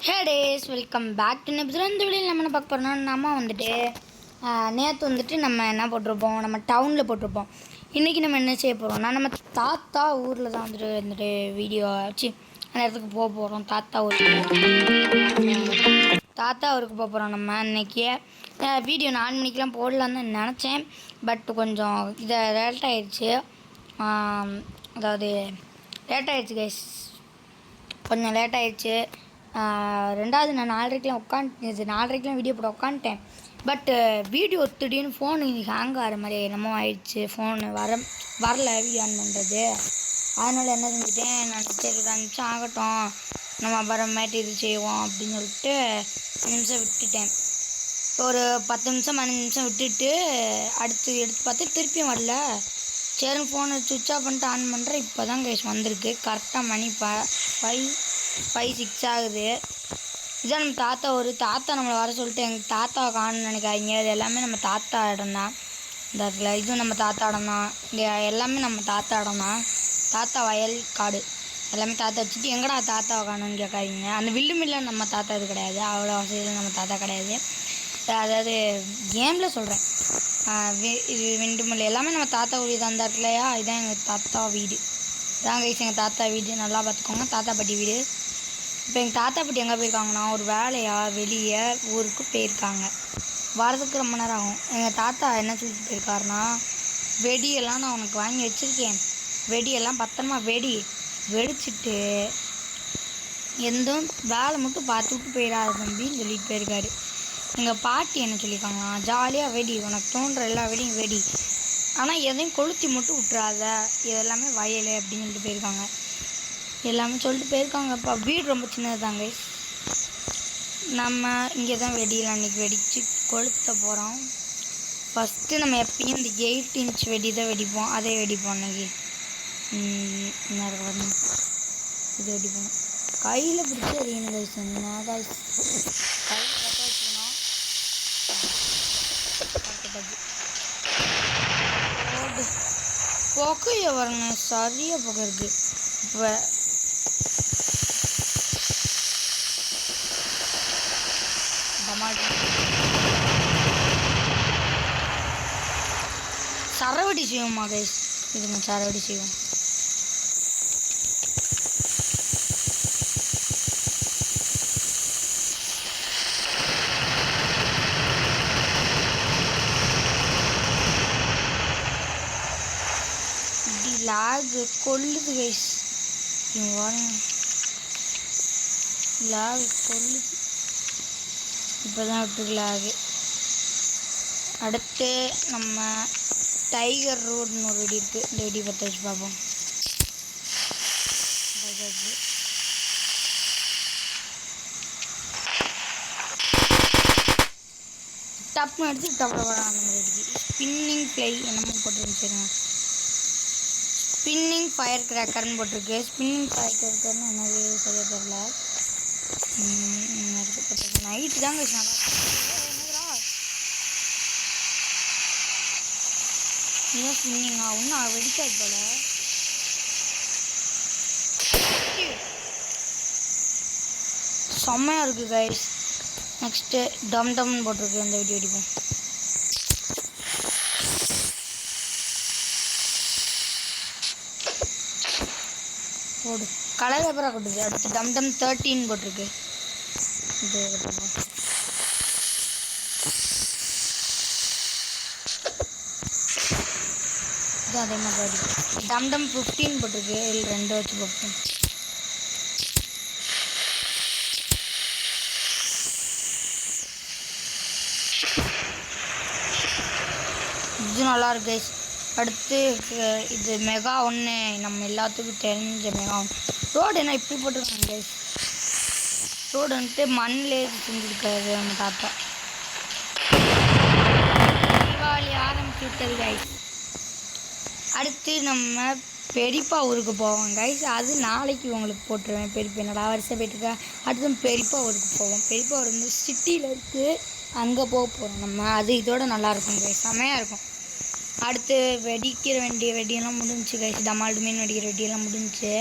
Hey days welcome back to நெப்ஸில். இந்த வீடியோவில் நம்ம என்ன பார்க்க போகிறோம்னா, நம்ம வந்துட்டு நேற்று வந்துட்டு நம்ம என்ன போட்டிருப்போம், நம்ம டவுனில் போட்டிருப்போம். இன்றைக்கி நம்ம என்ன செய்ய போகிறோம்னா, நம்ம தாத்தா ஊரில் தான் வந்துட்டு வீடியோ ஆச்சு அந்த இடத்துக்கு போக போகிறோம். தாத்தா ஊருக்கு போக போகிறோம். நம்ம இன்றைக்கி வீடியோ 4 மணிக்கெலாம் போடலான்னு தான் நினச்சேன். பட் கொஞ்சம் லேட் ஆகிடுச்சு. அதாவது லேட் ஆகிடுச்சு கைஸ், கொஞ்சம் லேட் ஆகிடுச்சு. ரெண்டாவது நான் 4:30 வீடியோ போட உட்காந்துட்டேன். பட் வீடியோ திடீர்னு ஃபோனு ஹேங் ஆகிற மாதிரி என்னமோ ஆயிடுச்சு. ஃபோனு வரல வீடியோ ஆன் பண்ணுறது. அதனால் என்ன செஞ்சுட்டேன், நான் சரி 2 நிமிஷம் ஆகட்டும், நம்ம அப்புறமேட்டு இது செய்வோம் அப்படின்னு சொல்லிட்டு 5 நிமிஷம் விட்டுட்டேன். ஒரு 10 நிமிஷம் 15 நிமிஷம் விட்டுட்டு அடுத்து எடுத்து பார்த்து திருப்பியும் வரல. சரி ஃபோனை சுவிட்ச் ஆஃப் பண்ணிட்டு ஆன் பண்ணுறேன். இப்போ தான் கைஸ் வந்திருக்கு. கரெக்டாக மணி 5-6 ஆகுது. இதுதான் நம்ம தாத்தா நம்மளை வர சொல்லிட்டு எங்கள் தாத்தாவை காணுன்னு நினைக்காதீங்க. இது எல்லாமே நம்ம தாத்தா இடம் தான். இந்த இடத்துல இதுவும் நம்ம தாத்தா இடம் தான். இந்த எல்லாமே நம்ம தாத்தா இடம் தான். தாத்தா வயல் காடு எல்லாமே தாத்தா வச்சுட்டு எங்கடா தாத்தாவை காணுன்னு கேட்காதீங்க. அந்த வில்லுமில்ல நம்ம தாத்தா இது கிடையாது, அவ்வளோ வசதியில் நம்ம தாத்தா கிடையாது. அதாவது கேமில் சொல்கிறேன். இது விண்டுமில்லை எல்லாமே நம்ம தாத்தா வீடு அந்த இடத்துலையா. இதுதான் எங்கள் தாத்தா வீடு. இதான் கைஸ் எங்கள் தாத்தா வீடு, நல்லா பார்த்துக்கோங்க. தாத்தா பாட்டி வீடு. இப்போ எங்கள் தாத்தா பாட்டி எங்கே போயிருக்காங்கன்னா, ஒரு வேலையாக வெளியே ஊருக்கு போயிருக்காங்க. வரதுக்கு ரொம்ப நேரம் ஆகும். எங்கள் தாத்தா என்ன சொல்லிட்டு போயிருக்காருன்னா, வெடியெல்லாம் நான் உனக்கு வாங்கி வச்சுருக்கேன், வெடியெல்லாம் பத்திரமா வெடிச்சிட்டு எதுவும் வேலை மட்டும் பார்த்து விட்டு போயிடாது தம்பின்னு சொல்லிட்டு போயிருக்காரு. எங்கள் பாட்டி என்ன சொல்லியிருக்காங்களா, ஜாலியாக வெடி, உனக்கு தோன்ற எல்லா வெடியும் வெடி, ஆனால் எதையும் கொளுத்தி மட்டும் விட்டுறாத, இதெல்லாமே வயல் அப்படின்னு சொல்லிட்டு போயிருக்காங்க. எல்லாமே சொல்லிட்டு போயிருக்காங்க. இப்போ வீடு ரொம்ப சின்னது தாங்க. நம்ம இங்கே தான் வெடியில் அன்றைக்கி வெடித்து கொளுத்த போகிறோம். ஃபஸ்ட்டு நம்ம எப்பயும் இந்த 8 இன்ச் வெடி தான் வெடிப்போம். அதே வெடிப்போம் அன்றைக்கி. இது வெடிப்போம். கையில் பிடிச்சி எறியணும் கைஸ். என்ன கைஸ், கையில் கட்ட வச்சுக்கணும். புகைய வரங்க, சரியாக புகை இருக்குது. இப்போ சரவடி செய்வோமா கைஸ், இதுங்க சரவடி செய்வோம். லாகு கொல்லுது கைஸ், லாகு கொல்லுது. இப்போ தான் விட்டு லாகு. அடுத்து நம்ம டைகர் ரோடுன்னு ஒரு வெடி இருக்குது. இந்த வெடி பற்ற வச்சு பார்ப்போம். டப்புன்னு எடுத்து டப்பட அந்த மாதிரி இருக்குது. ஸ்பின்னிங் ஃப்ளை என்னமோ போட்டுருந்துச்சுங்க. ஸ்பின்னிங் ஃபயர் கிராக்கர்னு போட்டிருக்கு. ஸ்பின்னிங் ஃபயர் கிராக்கர்னு என்னது சரியாக தெரில. நைட்டு தாங்க நல்லா இதான் ஸ்பின்னிங்கா, ஒன்றும் வெடிக்காது போல. செம்மையாக இருக்குது கைஸ். நெக்ஸ்ட்டு டம்னு போட்டிருக்கு. அந்த வெடி வெடிப்போம். போடு, கலர் பேப்பராக கொட்டுது. அடுத்து டம் 13 போட்டிருக்கு. இது அதே மாதிரி டம் 15 போட்டிருக்கு. இதில் 2 வச்சு பார்ப்போம். இது நல்லா இருக்கு கைஸ். அடுத்து இது மெகா 1, நம்ம எல்லாத்துக்கும் தெரிஞ்ச மெகா 1. ரோடு என்ன இப்படி போட்டிருக்காங்க கைஸ். ரோடு வந்துட்டு மண்ணிலே செஞ்சுருக்காரு நம்ம தாத்தா. தீபாவளி ஆரம்பிச்சு விட்டது கைஸ். அடுத்து நம்ம பெரியப்பா ஊருக்கு போவோம் கைஸ். அது நாளைக்கு உங்களுக்கு போட்டுருவேன். பெரியப்பா என்னடா வரிசை போயிட்டுருக்கா. அடுத்து பெரியப்பா ஊருக்கு போவோம். பெரியப்பா ஊர் வந்து சிட்டியில் இருக்குது, அங்கே போக போகிறோம் நம்ம. அது இதோட நல்லாயிருக்கும் கைஸ், செமையாக இருக்கும். அடுத்து வெடிக்கிற வேண்டிய வெடியெல்லாம் முடிஞ்சிச்சு கைஸ். டமால்டு மீன் வெடிக்கிற வெடியெல்லாம் முடிஞ்சிச்சு.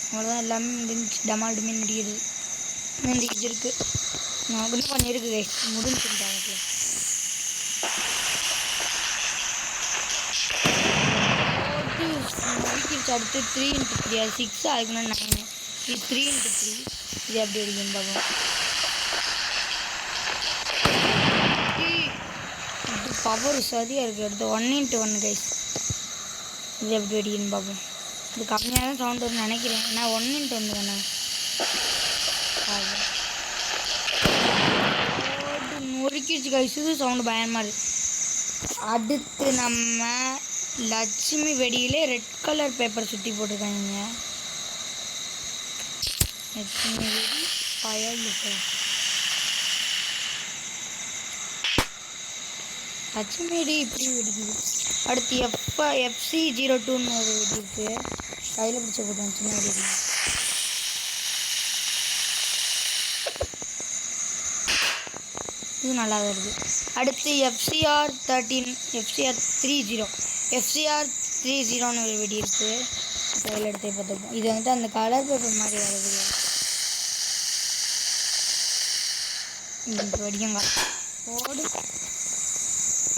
அவ்வளோதான், எல்லாமே முடிஞ்சிச்சு. டமால்டு மீன் வெடிக்கிறது இந்த இது இருக்குது நான் இன்னும் கொஞ்சம் இருக்குது கைஸ் முடிஞ்சுட்டாங்க அடுத்து 3x3 அது 6 அதுக்குன்னா 9 இது 3x3 இது எப்படி அடிக்கணும் பார்ப்போம் இது பவர் சரியாக இருக்குது அடுத்து 1x1 கைஸ் இது எப்படி அடிக்கணும் பார்ப்போம் இது கம்மியாக தான் சவுண்ட் வரும்னு நினைக்கிறேன் நான் 1x1 தானே நொறுக்கிடுச்சு கைஸ் இது சவுண்டு பயமாக இருக்குது அடுத்து நம்ம லட்சுமி வெடியிலே ரெட் கலர் பேப்பர் சுற்றி போட்டிருக்காங்க லட்சுமி வெடி பயல் லட்சுமி வெடி இப்படி வெடிக்குது அடுத்து FC02ன்னு ஒரு வெடி இருக்குது கையில் பிடிச்ச போட்டோம் சின்ன வெடி இது நல்லா வருது அடுத்து FCR30ன்னு ஒரு வெடி இருக்குது கையில் எடுத்து பார்த்துப்போம் இது வந்துட்டு அந்த கலர் பேப்பர் மாதிரி வருது வெடியுங்க போடு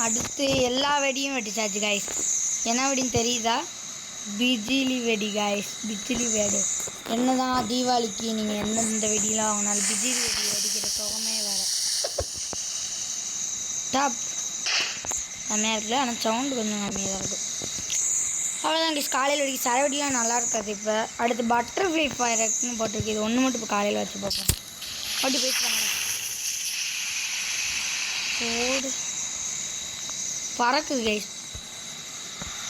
அடுத்து எல்லா வெடியும் வெடிச்சாச்சு கைஸ் என்ன வெடின்னு தெரியுதா பிஜிலி வெடி கைஸ் பிஜிலி வெடி என்னதான் தீபாவளிக்கு நீங்கள் எந்தெந்த வெடியெலாம் வாங்கினாலும் பிஜிலி வெடி வெடிக்கிற சுகமே வேறு டாப் கம்மியாக இருக்குல்ல ஆனால் சவுண்டு கொஞ்சம் கம்மியாக தான் இருக்குது அவ்வளோதான் கைஸ் காலையில் வெடிக்க சரவெடிலாம் நல்லா இருக்காது இப்போ அடுத்து பட்டர்ஃப்ளை ஃபயர்னு போட்டிருக்கு இது ஒன்று மட்டும் இப்போ காலையில் வச்சு பார்ப்போம் அப்படி பேசுகிறாங்க ஓடு பறக்குது கைஸ்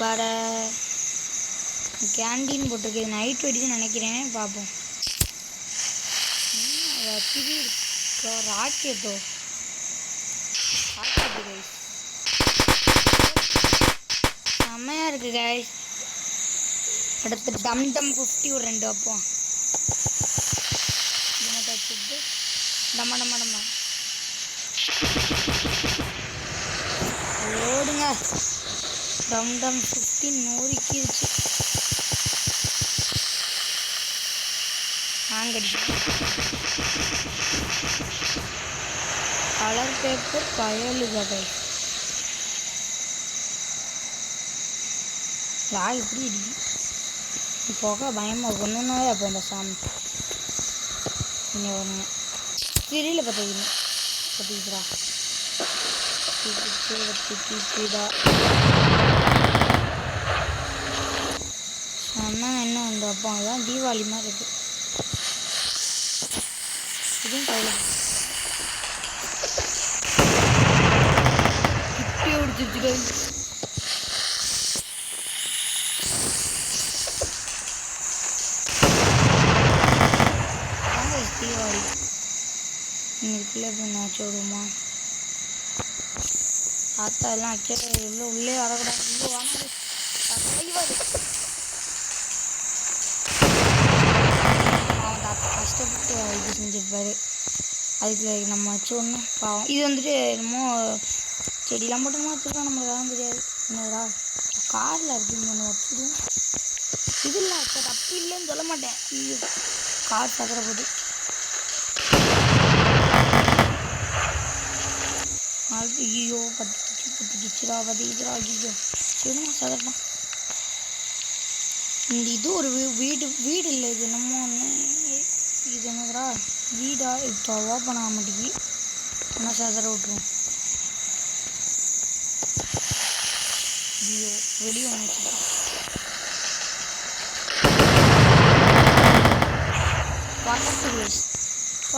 வர கேண்டீன் போட்டிருக்கு இது நைட் வெடின்னு நினைக்கிறேன் பார்ப்போம் டிவி ராக்கெட்டோ ராக்கெட்டு கைஸ் செம்மையாக இருக்குது கைஸ் அடுத்து டம் 50 ஒரு 2 வைப்போம் இது மட்டும் வச்சுட்டு டம்ம ஓடுங்க டம் 50 நூறுக்கிடுச்சு நாங்கடிக்கும் கலர் பேப்பர் பயலுக கைஸ் லாக் இப்படி இடிக்கும் போக பயமாக ஒன்றுனாவே அப்போ இந்த சாமி இன்னும் ஒன்று திரியில் பற்றிக்கிறா சொன்னா என்ன வந்து அப்போ அதுதான் தீபாவளி மாதிரி இருக்குது இதுவும் கையில் இப்படி பிடிச்சிருச்சு தீபாவளி இன்னைக்குள்ளே போய் நாச்சு விடுமா தாத்தா எல்லாம் ஆக்சுவலாக எவ்வளோ உள்ளே வரக்கூடாது இவ்வளோ வாங்க அவன் தாத்தா கஷ்டப்பட்டு இது செஞ்சிருப்பாரு அதுக்கு நம்ம வச்சு ஒன்று பாவம் இது வந்துட்டு என்னமோ செடியெலாம் போட்டோமா வச்சுருக்கோம் நம்மளுக்கு யாரும் தெரியாது என்னடா காரில் இருக்குன்னு ஒன்று வச்சுடும் இது இல்லை சார் தப்பு இல்லைன்னு சொல்ல மாட்டேன் ஐயோ கார் சக்கரை போட்டு ஐயோ பத்திக்கிச்சுரா ஐயோ சரிமா சதறா இந்த இது ஒரு வீடு இல்லை இது என்னமோ ஒன்று இது என்னதுடா வீடா இப்போ ஓப்பன் ஆக மாட்டேங்கி என்ன சதற விட்டுரும் ஐயோ வெளியே ஒன்று பக்கத்து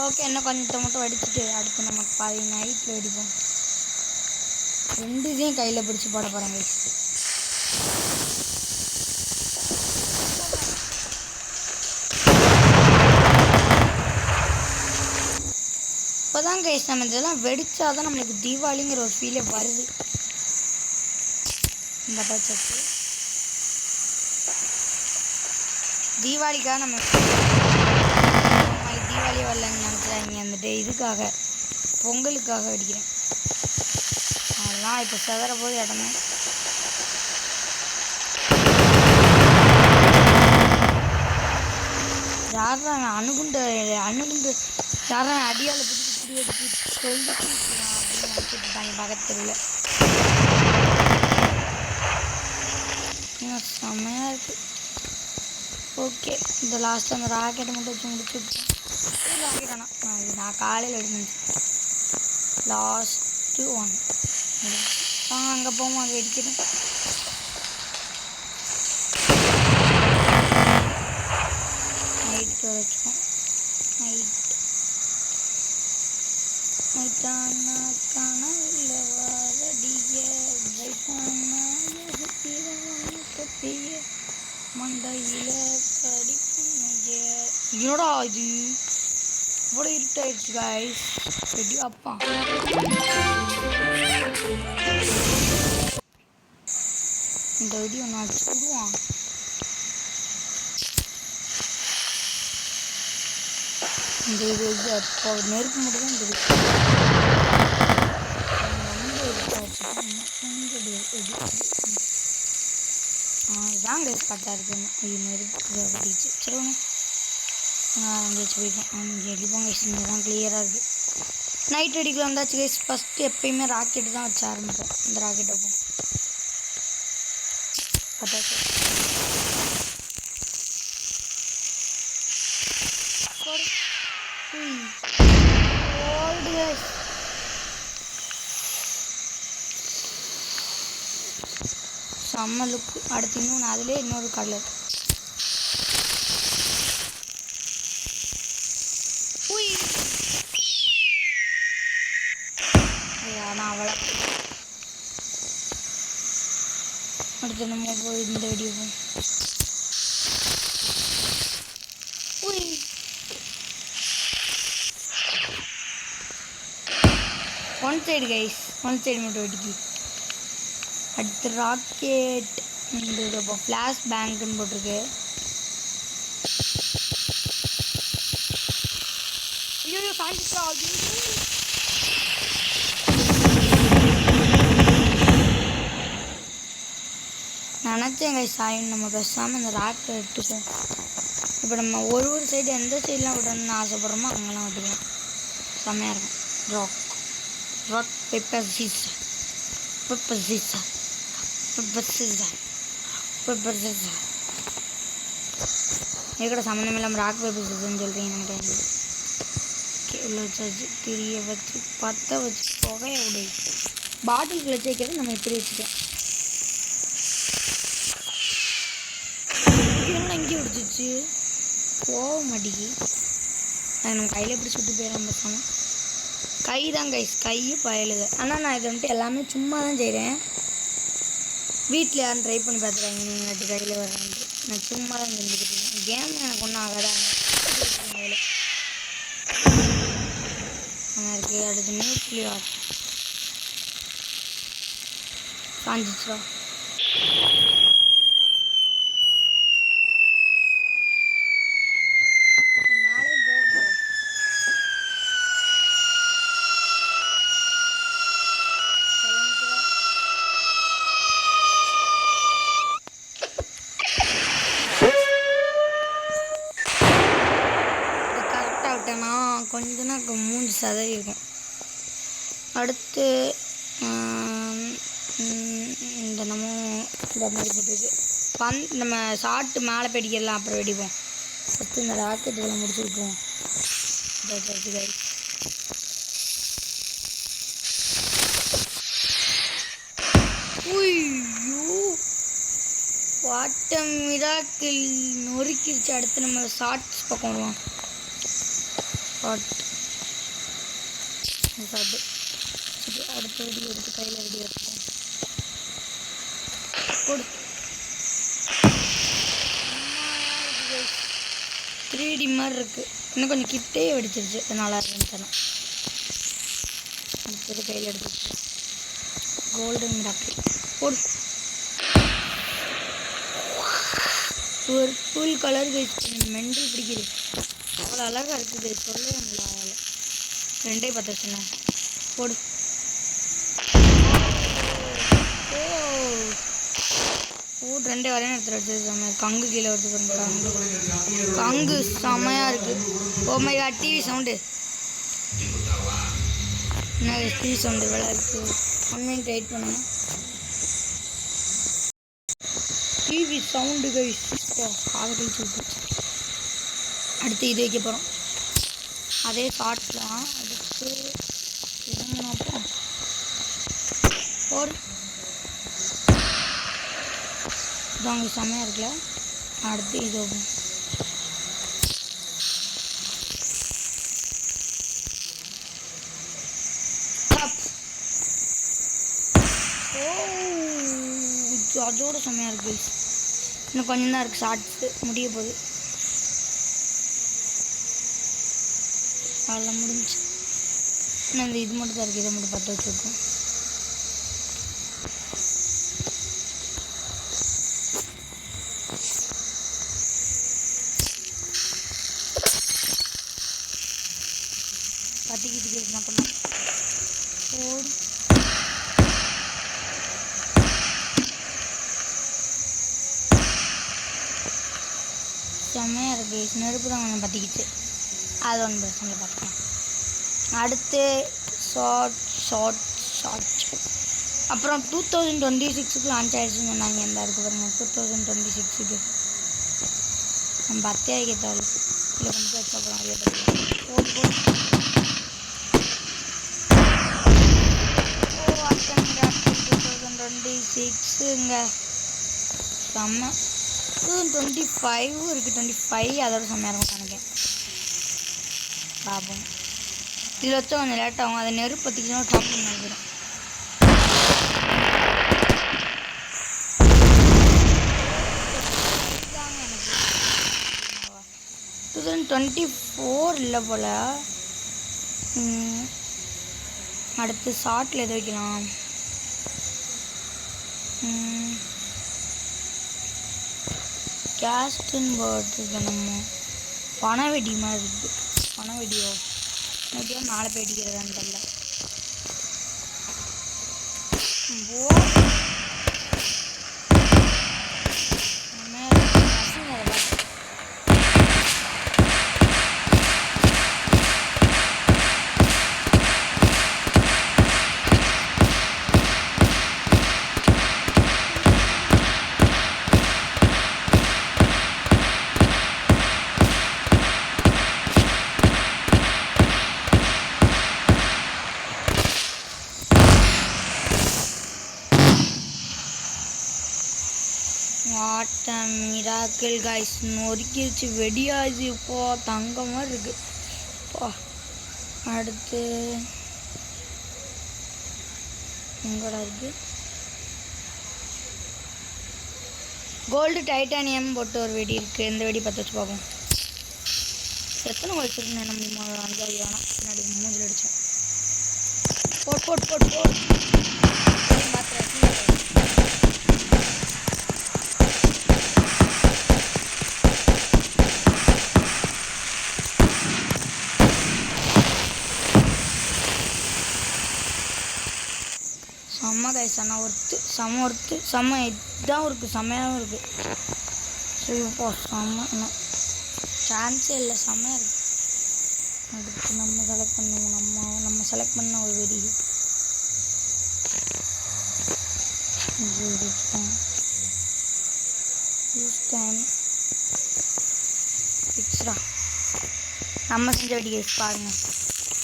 ஓகே இன்னும் கொஞ்சம் மட்டும் வடிச்சுட்டு அடுத்து நமக்கு பாதி நைட்டில் வெடிப்போம் ரெண்டு இதையும் கையில் பிடிச்சி போட போகிறேன் கைஸ் இப்போ தான் கைஸ் நம்ம இதெல்லாம் வெடித்தாதான் நம்மளுக்கு தீபாவளிங்கிற ஒரு ஃபீலே வருது பட்டாச்சு தீபாவளிக்காக நம்ம தீபாவளி வரலன்னு நினச்சாங்க வந்துட்டு இதுக்காக பொங்கலுக்காக வெடிக்கிறேன் அதெல்லாம் இப்போ செதற போய் இடமே யாராங்க அணுகுண்டு யாரா அடியால் பிடிச்சி எடுத்து சொல்லிட்டு அப்படின்னு நினச்சிட்டுட்டாங்க பக்கத்தில். செம்மையாக இருக்குது. ஓகே, இந்த லாஸ்ட்டு அந்த ராக்கெட்டை மட்டும் வச்சு முடிச்சுட்டு ராக்கெட் ஆனால் நான் காலையில் எடுத்து லாஸ்ட்டு ஒன் அங்கே போவோம். அங்கே வெடிக்கிறேன். நைட்டு வரைக்கும் நைட்டானா கனவுல வாரடிய கப்பிய மண்டையில கடிப்பைய. என்னடா இது இவ்வளோ இருட்டாயிடுச்சு கைஸ். ரெடி அப்பா இந்த வெடி ஒன்று அடிச்சு விடுவான். இந்த இது அப்போ நெருப்பு மட்டும் தான் தெரியும். இதான் கைஸ் கரெக்டாக இருக்குன்னு. இது நெருப்பு வெடிச்சு சரிங்க. அங்கே வச்சு போய்க்கும். அங்கே அடிப்போம் கைஸ். இங்கே தான் கிளியராக இருக்குது. நைட் அடிக்கல வந்தாச்சு கைஸ். ஃபஸ்ட்டு எப்பயுமே ராக்கெட்டு தான் வச்சு ஆரம்பிப்போம். இந்த ராக்கெட் வைப்போம். பட்டாசு செம்ம லுக்கு. அடுத்து இன்னொன்று அதிலே இன்னொரு கலர். ஆனால் அவ்வளோ அடுத்து நம்ம போய் இந்த வெடி one side guys. One side மட்டும் வெடிக்கு. அடுத்து ராக்கெட் இந்த இப்போ ஃப்ளாஷ் பேங்க்னு போட்டிருக்கு. ஐயோ காஞ்சிச்சா. நினச்சேன் கைஸ் சாயின் நம்ம பேசாமல் இந்த ராக்கெட் எடுத்துப்போம். இப்போ நம்ம ஒரு சைடு எந்த சைடெலாம் விடணும்னு ஆசைப்படுறோமோ அங்கெல்லாம் விட்டுக்கலாம். செம்மையாக இருக்கும். ராக் பேப்பர் சீசர் கூட சம்மந்தம் இல்லாமல் ராக் பேப்பர் சீசர்னு சொல்கிறீங்க நமக்கு. உள்ள வச்சாச்சு. திரிய வச்சு பற்ற வச்சு புகைய விடு. பாட்டிலுக்குள்ள சேர்க்கிறது நம்ம இப்படி வச்சுக்கலாம். இங்கே விடுச்சிச்சு போக மாட்டேங்கி. அது நம்ம கையில் எப்படி சுட்டு போயிடலாம் பேசாமல். கை தான் கைஸ். கையும் பயலுது. ஆனால் நான் இதை வந்துட்டு எல்லாமே சும்மா தான் செய்கிறேன். வீட்டில் யாரும் ட்ரை பண்ணி பார்த்துருவாங்க நீங்கள் அது கையில் வர்றான்ட்டு. நான் சும்மா தான் செஞ்சுக்கிட்டு இருக்கேன். கேம் எனக்கு ஒன்றும் ஆகாதான் கையில் நல்லா இருக்குது. அடுத்து நியூக்ளியர் காஞ்சிச்சா. கொஞ்சம் தான் மூஞ்சி சதறி இருக்கும். அடுத்து இந்த நம்ம இந்த மாதிரி போட்டுருக்கு. நம்ம ஷார்ட்டு மேலே போய்டிக்கலாம். அப்புறம் வெடிப்போம். ஃபஸ்ட்டு இந்த ராக்கெட் இதெல்லாம் முடிச்சு விட்டுருவோம். ஐயோ வாட்டம் மிராக்கிள் நொறுக்கிடுச்சு. அடுத்து நம்ம ஷார்ட்ஸ் பக்கம் வருவோம். அடுத்த வெடி எடுத்து கையில் வெடி எடுத்துக்கோம். கொடு 3D மாதிரி இருக்குது. இன்னும் கொஞ்சம் கிட்டே வெடிச்சிருச்சு. நல்லா இருக்குன்னு. அடுத்தது கையில் எடுத்து கோல்டன் மிராக்கிள் போடு. ஒரு ஃபுல் கலர் மெண்டல் பிடிக்குது. அவ்வளோ அழகாக இருக்குது. சொல்லவே முடியல. ரெண்டே பத்துச்சுண்ணா போடு. ஓ 2 வரையும் எடுத்துகிட்டு அடிச்சது கங்கு கீழே வருது பாருங்க. கங்கு செமையாக இருக்குது. Oh my god TV sound. என்ன டிவி சவுண்டு வேலை இருக்குது. 1 மினிட் வெயிட் பண்ணுங்க. டிவி சவுண்டு கைஸ் காதை கழிச்சு விட்டுச்சு. அடுத்து இது வைக்க போகிறோம். அதே ஷார்ட்லாம் அடுத்து இதுப்போம் ஒரு இதாங்க செம்மையாக இருக்குல்ல. அடுத்து இது வைப்போம். அதோட செம்மையாக இருக்குது. இன்னும் கொஞ்சம் தான் இருக்குது. ஷார்ட்ஸு முடிய போகுது. அதெல்லாம் முடிஞ்சு இன்னும் இந்த இது மட்டும் தான் இருக்குது. இதை மட்டும் பற்ற வச்சுருக்கோம். பற்றிக்கிட்டு மட்டும்தான் ஓடு. செம்மையாக இருக்குது. நெருப்பு தான் கொஞ்சம் பற்றிக்கிச்சு. அது ஒன்று பிரச்சனை பார்த்துக்கலாம். அடுத்து ஷார்ட் அப்புறம் 2026 லான்ச் ஆகிடுச்சுன்னு சொன்னாங்க. எந்த இருக்குது பாருங்க 2026 நம்ம 10 வைக்க தேவை இல்லை கொஞ்சம் வச்சா போகலாம். அதே போட்டு ஓ 2026ங்க செம்ம. 2025 இருக்குது. 25 அதோட செம்மையாக இருக்கும் நினைக்கிறேன். பார்ப்போம். இதில் வச்சா கொஞ்சம் லேட் ஆகும். அதை நெருப்பு பற்றிக்கணும் டாப் பண்ணி நினைக்கிறேன். எனக்கு 2024 இல்லை போல். அடுத்து ஷார்ட்டில் எது வைக்கலாம். கேஸ்டன் பேர்ட் இருக்குது. நம்ம பனவெடி மாதிரி இருக்குது. பனவெடியோ நெடியோ நாளை போய் அடிக்கிறதான்னு தெரியல. What a miracle guys. நொறுக்கிடுச்சு. வெடியாச்சு. இப்போ தங்க மாதிரி இருக்குது. இப்போ அடுத்து எங்கடா இருக்குது. கோல்டு டைட்டானியம் போட்டு ஒரு வெடி இருக்குது. இந்த வெடி பற்ற வச்சு பார்ப்போம். எத்தனை வச்சுருக்கேன் நம்ம 5 வேணாம். பின்னாடி மூஞ்சில் அடித்தோம். போட் செம்ம கைஸ். ஆனால் செம்ம இதாக இருக்குது. செம்மையாகவும் இருக்குது. ஸோ இப்போ செம்ம இன்னும் சான்ஸே இல்லை. செம்மையாக இருக்குது. அடுத்து நம்ம செலக்ட் பண்ணுவோம். நம்ம செலக்ட் பண்ண ஒரு வெடி ஃபிக்ஸ்டா நம்ம செஞ்ச வெடி கைஸ் பாருங்க.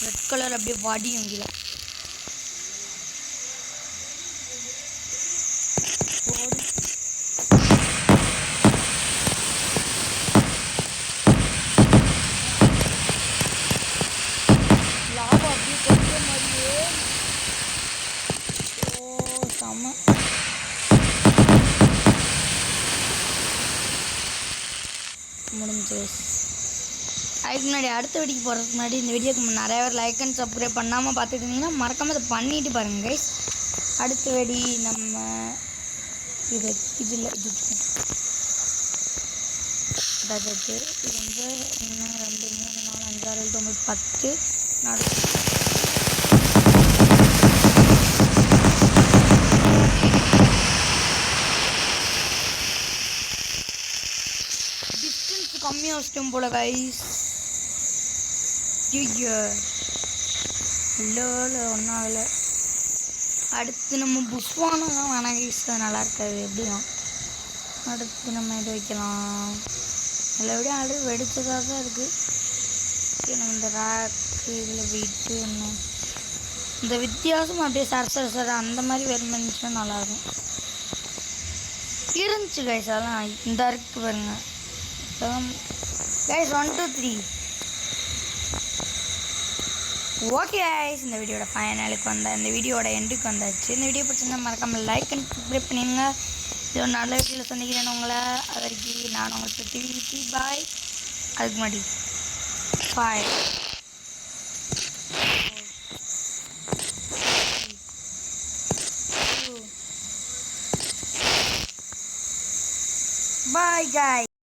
ரெட் கலர் அப்படியே வடியும் கீழே. முடிஞ்சு அதுக்கு முன்னாடி அடுத்த வீடியோக்கு போகிறதுக்கு முன்னாடி இந்த வீடியோக்கு நிறைய பேர் லைக் அண்ட் சப்ஸ்கிரைப் பண்ணாமல் பார்த்துட்டு இருந்தீங்கன்னா மறக்காமல் அதை பண்ணிட்டு பாருங்கள் கைஸ். அடுத்த வெடி நம்ம இது இல்லை இது அதாவது இது வந்து 1 2 3 4 5 6 7 9 10 4 கம்மியாக வச்சிட்டோம் போல கைஸ். ஐயோ இல்லை இல்லை ஒன்றும் ஆகலை. அடுத்து நம்ம புஷ்வானெலாம் வேணாம் கைஸ், நல்லா இருக்காது எப்படியும். அடுத்து நம்ம இது வைக்கலாம். எல்லா விட ஆல்ரெடி வெடிச்சதாக தான் இருக்குது. நம்ம இந்த ராக்கு இதில் வெயிட்டு ஒன்று இந்த வித்தியாசம் அப்படியே சர அந்த மாதிரி வெறுமனுச்சுன்னா நல்லாயிருக்கும். இருந்துச்சு கைஸ் அதெல்லாம் இந்த இருக்கு பாருங்க கைஸ். 1 2 3 okay guys. இந்த வீடியோட ஃபைனலுக்கு இந்த வீடியோட எண்டுக்கு வந்தாச்சு. இந்த வீடியோ பிடிச்சிருந்தா மறக்காமல் லைக் அண்ட் சப்ஸ்கிரைப் பண்ணிடுங்க. இது ஒரு நல்ல வீடியோவில் சந்திக்கிறேன் உங்களை. அதற்கு நான் உங்களுக்கு டிவி பாய். அதுக்கு முன்னாடி பாய். Bye guys.